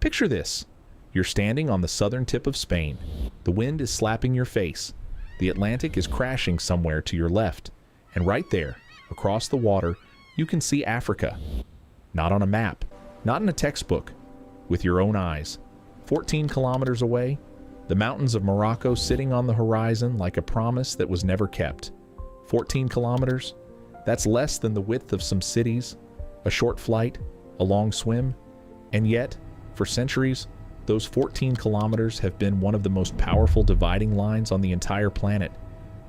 Picture this. You're standing on the southern tip of Spain. The wind is slapping your face. The Atlantic is crashing somewhere to your left. And right there, across the water, you can see Africa. Not on a map, not in a textbook, with your own eyes. 14 kilometers away, the mountains of Morocco sitting on the horizon like a promise that was never kept. 14 kilometers? That's less than the width of some cities, a short flight, a long swim. And yet, for centuries, those 14 kilometers have been one of the most powerful dividing lines on the entire planet.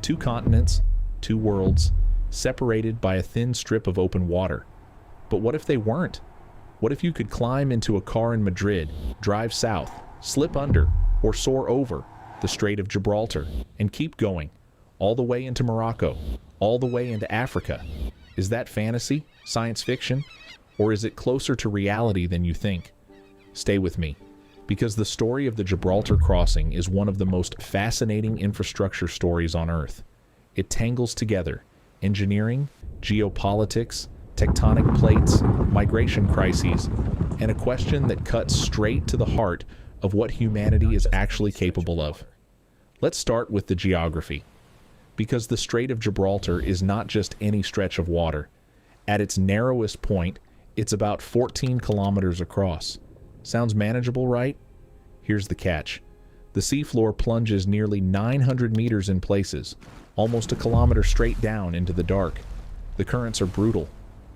2 continents, 2 worlds, separated by a thin strip of open water. But what if they weren't? What if you could climb into a car in Madrid, drive south, slip under, or soar over the Strait of Gibraltar, and keep going, all the way into Morocco, all the way into Africa? Is that fantasy, science fiction, or is it closer to reality than you think? Stay with me, because the story of the Gibraltar crossing is one of the most fascinating infrastructure stories on Earth. It tangles together engineering, geopolitics, tectonic plates, migration crises, and a question that cuts straight to the heart of what humanity is actually capable of. Let's start with the geography, because the Strait of Gibraltar is not just any stretch of water. At its narrowest point, it's about 14 kilometers across. Sounds manageable, right? Here's the catch. The seafloor plunges nearly 900 meters in places, almost a kilometer straight down into the dark. The currents are brutal,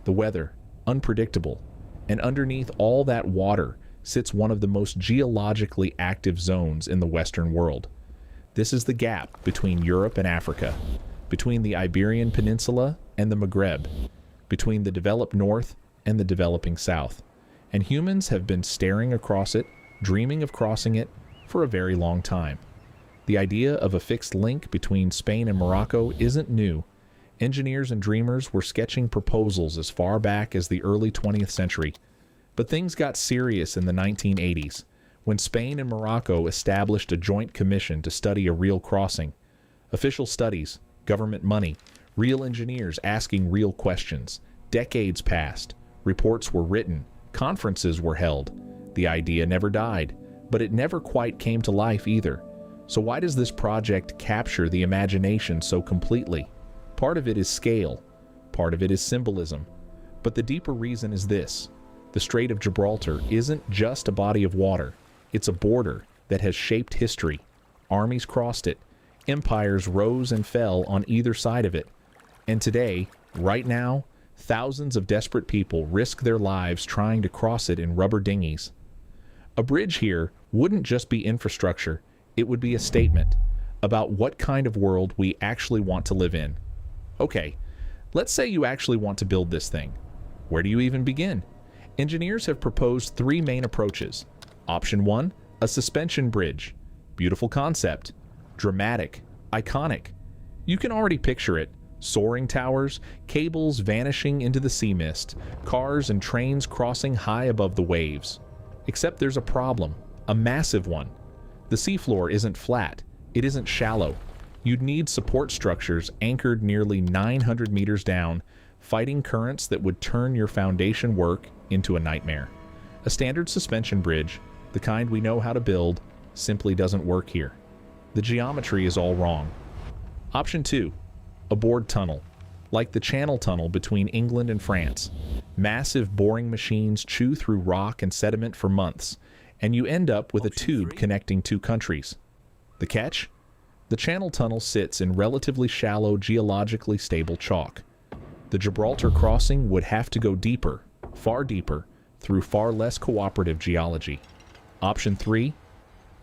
the weather unpredictable, and underneath all that water sits one of the most geologically active zones in the Western world. This is the gap between Europe and Africa, between the Iberian Peninsula and the Maghreb, between the developed North and the developing South. And humans have been staring across it, dreaming of crossing it, for a very long time. The idea of a fixed link between Spain and Morocco isn't new. Engineers and dreamers were sketching proposals as far back as the early 20th century. But things got serious in the 1980s, when Spain and Morocco established a joint commission to study a real crossing. Official studies, government money, real engineers asking real questions. Decades passed, reports were written, conferences were held. The idea never died, but it never quite came to life either. So why does this project capture the imagination so completely? Part of it is scale, part of it is symbolism. But the deeper reason is this. The Strait of Gibraltar isn't just a body of water. It's a border that has shaped history. Armies crossed it. Empires rose and fell on either side of it. And today, right now, thousands of desperate people risk their lives trying to cross it in rubber dinghies. A bridge here wouldn't just be infrastructure, it would be a statement about what kind of world we actually want to live in. Okay, let's say you actually want to build this thing. Where do you even begin? Engineers have proposed 3 main approaches. Option 1, a suspension bridge. Beautiful concept. Dramatic. Iconic. You can already picture it. Soaring towers, cables vanishing into the sea mist, cars and trains crossing high above the waves. Except there's a problem, a massive one. The seafloor isn't flat, it isn't shallow. You'd need support structures anchored nearly 900 meters down, fighting currents that would turn your foundation work into a nightmare. A standard suspension bridge, the kind we know how to build, simply doesn't work here. The geometry is all wrong. Option 2. A bored tunnel, like the Channel Tunnel between England and France. Massive boring machines chew through rock and sediment for months, and you end up with a tube connecting 2 countries. The catch? The Channel Tunnel sits in relatively shallow, geologically stable chalk. The Gibraltar crossing would have to go deeper, far deeper, through far less cooperative geology. Option 3,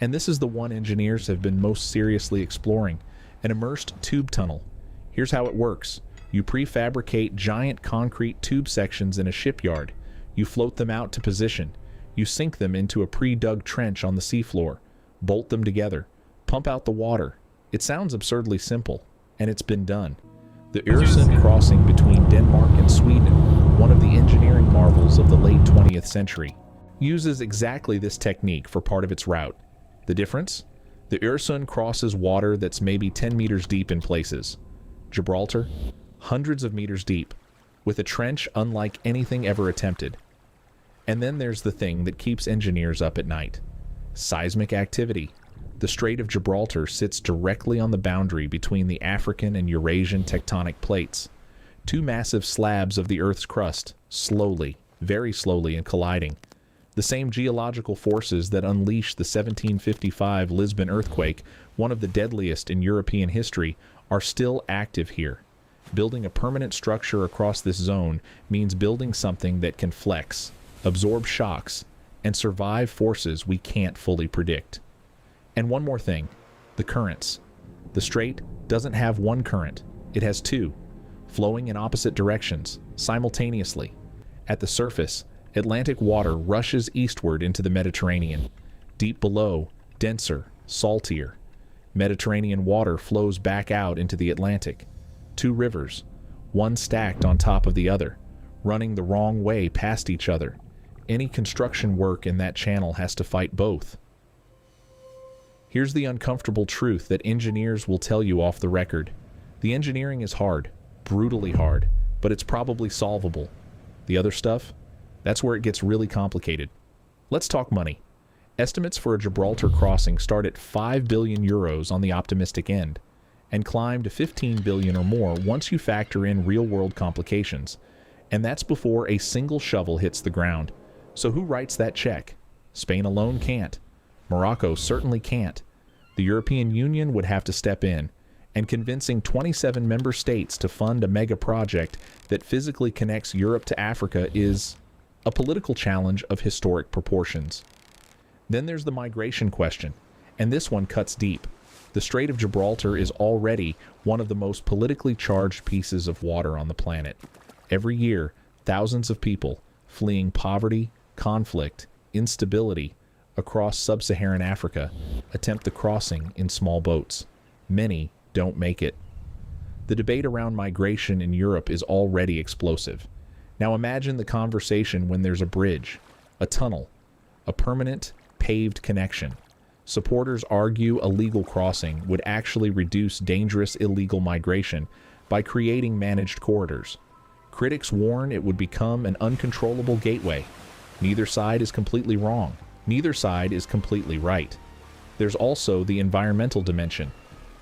and this is the one engineers have been most seriously exploring, an immersed tube tunnel. Here's how it works. You prefabricate giant concrete tube sections in a shipyard. You float them out to position. You sink them into a pre-dug trench on the seafloor. Bolt them together. Pump out the water. It sounds absurdly simple, and it's been done. The Øresund crossing between Denmark and Sweden, one of the engineering marvels of the late 20th century, uses exactly this technique for part of its route. The difference? The Øresund crosses water that's maybe 10 meters deep in places. Gibraltar, hundreds of meters deep, with a trench unlike anything ever attempted. And then there's the thing that keeps engineers up at night: seismic activity. The Strait of Gibraltar sits directly on the boundary between the African and Eurasian tectonic plates, two massive slabs of the Earth's crust, slowly, very slowly, and colliding. The same geological forces that unleashed the 1755 Lisbon earthquake, one of the deadliest in European history, are still active here. Building a permanent structure across this zone means building something that can flex, absorb shocks, and survive forces we can't fully predict. And one more thing: the currents. The strait doesn't have one current, it has two, flowing in opposite directions, simultaneously. At the surface, Atlantic water rushes eastward into the Mediterranean. Deep below, denser, saltier. Mediterranean water flows back out into the Atlantic. Two rivers, one stacked on top of the other, running the wrong way past each other. Any construction work in that channel has to fight both. Here's the uncomfortable truth that engineers will tell you off the record. The engineering is hard, brutally hard, but it's probably solvable. The other stuff? That's where it gets really complicated. Let's talk money. Estimates for a Gibraltar crossing start at 5 billion euros on the optimistic end, and climb to 15 billion or more once you factor in real-world complications. And that's before a single shovel hits the ground. So who writes that check? Spain alone can't. Morocco certainly can't. The European Union would have to step in, and convincing 27 member states to fund a mega project that physically connects Europe to Africa is a political challenge of historic proportions. Then there's the migration question, and this one cuts deep. The Strait of Gibraltar is already one of the most politically charged pieces of water on the planet. Every year, thousands of people fleeing poverty, conflict, instability across sub-Saharan Africa attempt the crossing in small boats. Many don't make it. The debate around migration in Europe is already explosive. Now imagine the conversation when there's a bridge, a tunnel, a permanent paved connection. Supporters argue a legal crossing would actually reduce dangerous illegal migration by creating managed corridors. Critics warn it would become an uncontrollable gateway. Neither side is completely wrong. Neither side is completely right. There's also the environmental dimension.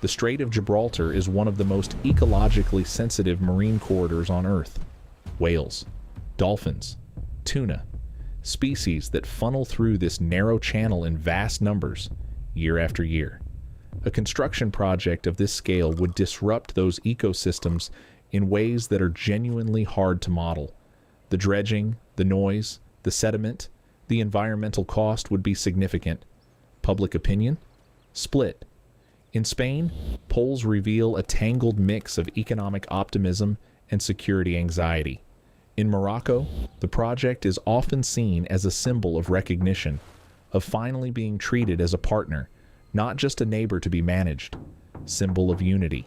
The Strait of Gibraltar is one of the most ecologically sensitive marine corridors on Earth. Whales, dolphins, tuna, species that funnel through this narrow channel in vast numbers, year after year. A construction project of this scale would disrupt those ecosystems in ways that are genuinely hard to model. The dredging, the noise, the sediment, the environmental cost would be significant. Public opinion? Split. In Spain, polls reveal a tangled mix of economic optimism and security anxiety. In Morocco, the project is often seen as a symbol of recognition, of finally being treated as a partner, not just a neighbor to be managed, symbol of unity,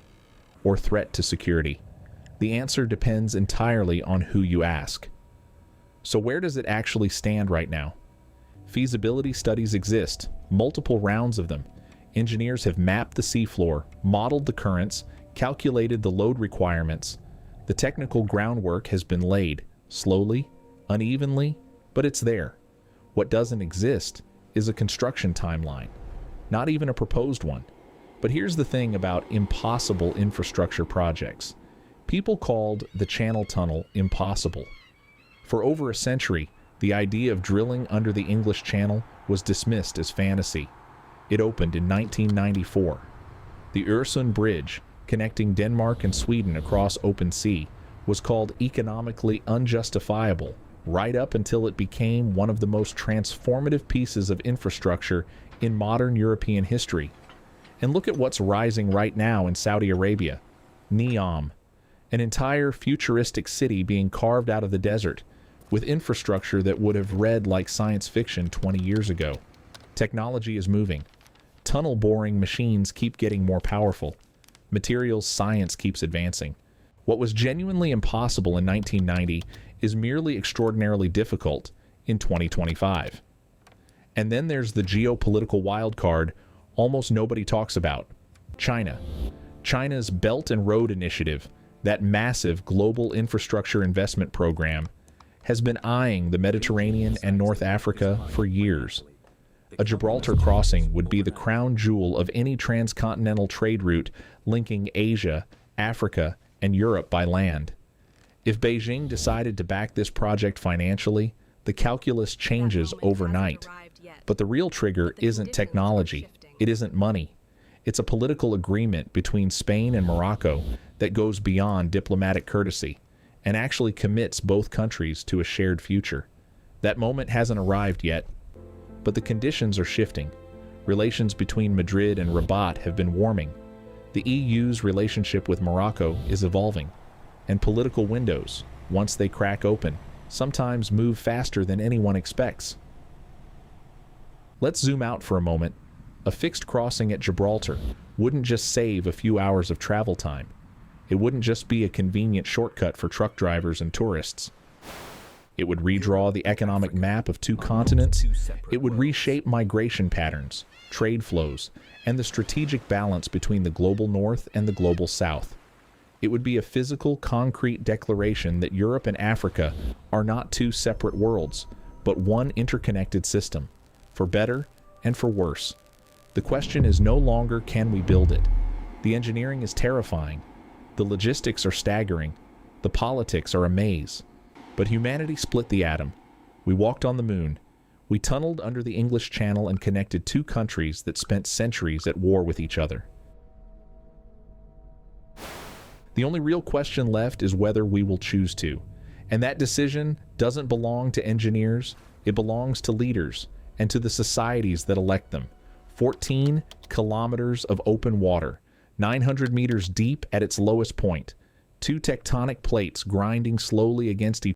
or threat to security. The answer depends entirely on who you ask. So where does it actually stand right now? Feasibility studies exist, multiple rounds of them. Engineers have mapped the seafloor, modeled the currents, calculated the load requirements. The technical groundwork has been laid, slowly, unevenly, but it's there. What doesn't exist is a construction timeline, not even a proposed one. But here's the thing about impossible infrastructure projects. People called the Channel Tunnel impossible. For over a century, the idea of drilling under the English Channel was dismissed as fantasy. It opened in 1994. The Øresund Bridge, connecting Denmark and Sweden across open sea, was called economically unjustifiable right up until it became one of the most transformative pieces of infrastructure in modern European history. And look at what's rising right now in Saudi Arabia. Neom, an entire futuristic city being carved out of the desert, with infrastructure that would have read like science fiction 20 years ago. Technology is moving. Tunnel boring machines keep getting more powerful. Materials science keeps advancing. What was genuinely impossible in 1990 is merely extraordinarily difficult in 2025. And then there's the geopolitical wildcard almost nobody talks about: China. China's Belt and Road Initiative, that massive global infrastructure investment program, has been eyeing the Mediterranean and North Africa for years. A Gibraltar crossing would be the crown jewel of any transcontinental trade route linking Asia, Africa, and Europe by land. If Beijing decided to back this project financially, the calculus changes overnight. But the real trigger isn't technology, it isn't money. It's a political agreement between Spain and Morocco that goes beyond diplomatic courtesy and actually commits both countries to a shared future. That moment hasn't arrived yet, but the conditions are shifting. Relations between Madrid and Rabat have been warming. The EU's relationship with Morocco is evolving, and political windows, once they crack open, sometimes move faster than anyone expects. Let's zoom out for a moment. A fixed crossing at Gibraltar wouldn't just save a few hours of travel time. It wouldn't just be a convenient shortcut for truck drivers and tourists. It would redraw the economic map of two continents. It would reshape migration patterns, trade flows, and the strategic balance between the global north and the global south. It would be a physical, concrete declaration that Europe and Africa are not two separate worlds, but one interconnected system, for better and for worse. The question is no longer can we build it. The engineering is terrifying. The logistics are staggering. The politics are a maze. But humanity split the atom. We walked on the moon. We tunneled under the English Channel and connected two countries that spent centuries at war with each other. The only real question left is whether we will choose to. And that decision doesn't belong to engineers. It belongs to leaders and to the societies that elect them. 14 kilometers of open water, 900 meters deep at its lowest point, two tectonic plates grinding slowly against each